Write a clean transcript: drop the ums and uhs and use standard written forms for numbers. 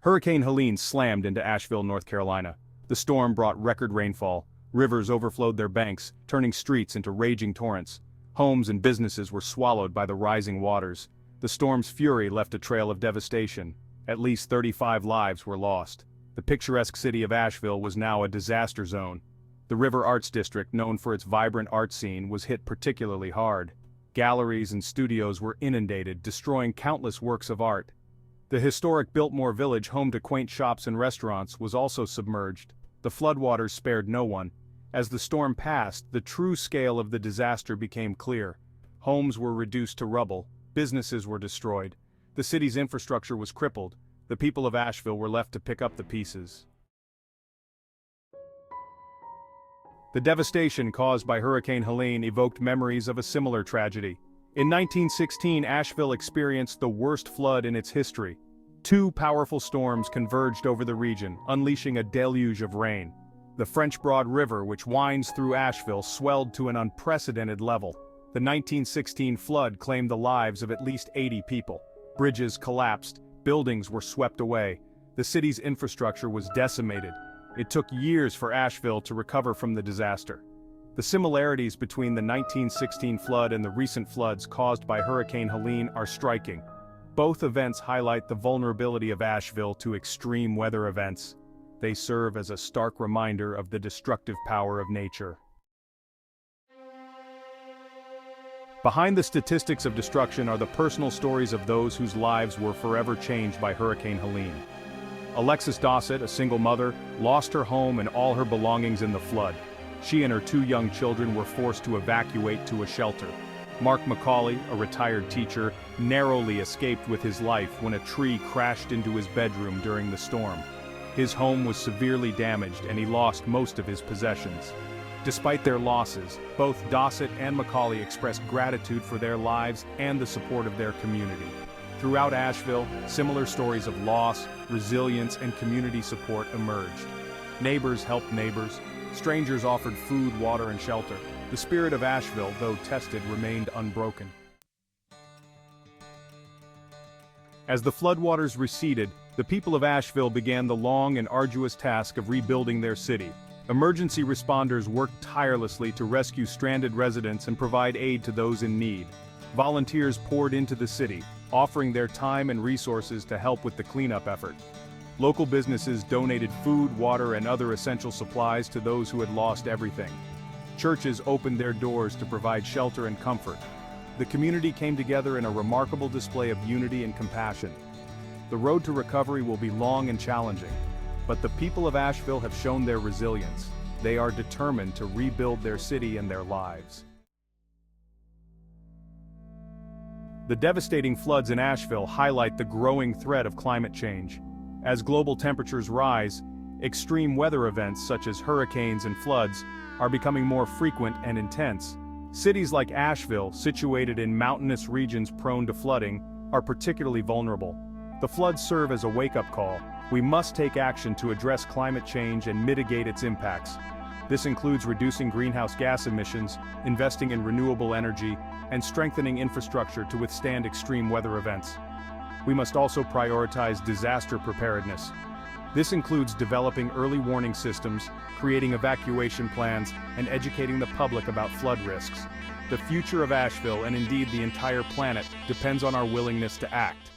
Hurricane Helene slammed into Asheville, North Carolina. The storm brought record rainfall. Rivers overflowed their banks, turning streets into raging torrents. Homes and businesses were swallowed by the rising waters. The storm's fury left a trail of devastation. At least 35 lives were lost. The picturesque city of Asheville was now a disaster zone. The River Arts District, known for its vibrant art scene, was hit particularly hard. Galleries and studios were inundated, destroying countless works of art. The historic Biltmore village, home to quaint shops and restaurants, was also submerged. The floodwaters spared no one. As the storm passed, the true scale of the disaster became clear. Homes were reduced to rubble, businesses were destroyed. The city's infrastructure was crippled. The people of Asheville were left to pick up the pieces. The devastation caused by Hurricane Helene evoked memories of a similar tragedy. In 1916, Asheville experienced the worst flood in its history. Two powerful storms converged over the region, unleashing a deluge of rain. The French Broad River, which winds through Asheville, swelled to an unprecedented level. The 1916 flood claimed the lives of at least 80 people. Bridges collapsed, buildings were swept away. The city's infrastructure was decimated. It took years for Asheville to recover from the disaster. The similarities between the 1916 flood and the recent floods caused by Hurricane Helene are striking. Both events highlight the vulnerability of Asheville to extreme weather events. They serve as a stark reminder of the destructive power of nature. Behind the statistics of destruction are the personal stories of those whose lives were forever changed by Hurricane Helene. Alexis Dossett, a single mother, lost her home and all her belongings in the flood. She and her two young children were forced to evacuate to a shelter. Mark McCauley, a retired teacher, narrowly escaped with his life when a tree crashed into his bedroom during the storm. His home was severely damaged and he lost most of his possessions. Despite their losses, both Dossett and McCauley expressed gratitude for their lives and the support of their community. Throughout Asheville, similar stories of loss, resilience, and community support emerged. Neighbors helped neighbors. Strangers offered food, water, and shelter. The spirit of Asheville, though tested, remained unbroken. As the floodwaters receded, the people of Asheville began the long and arduous task of rebuilding their city. Emergency responders worked tirelessly to rescue stranded residents and provide aid to those in need. Volunteers poured into the city, offering their time and resources to help with the cleanup effort. Local businesses donated food, water, and other essential supplies to those who had lost everything. Churches opened their doors to provide shelter and comfort. The community came together in a remarkable display of unity and compassion. The road to recovery will be long and challenging, but the people of Asheville have shown their resilience. They are determined to rebuild their city and their lives. The devastating floods in Asheville highlight the growing threat of climate change. As global temperatures rise, extreme weather events such as hurricanes and floods are becoming more frequent and intense. Cities like Asheville, situated in mountainous regions prone to flooding, are particularly vulnerable. The floods serve as a wake-up call. We must take action to address climate change and mitigate its impacts. This includes reducing greenhouse gas emissions, investing in renewable energy, and strengthening infrastructure to withstand extreme weather events. We must also prioritize disaster preparedness. This includes developing early warning systems, creating evacuation plans, and educating the public about flood risks. The future of Asheville, and indeed the entire planet, depends on our willingness to act.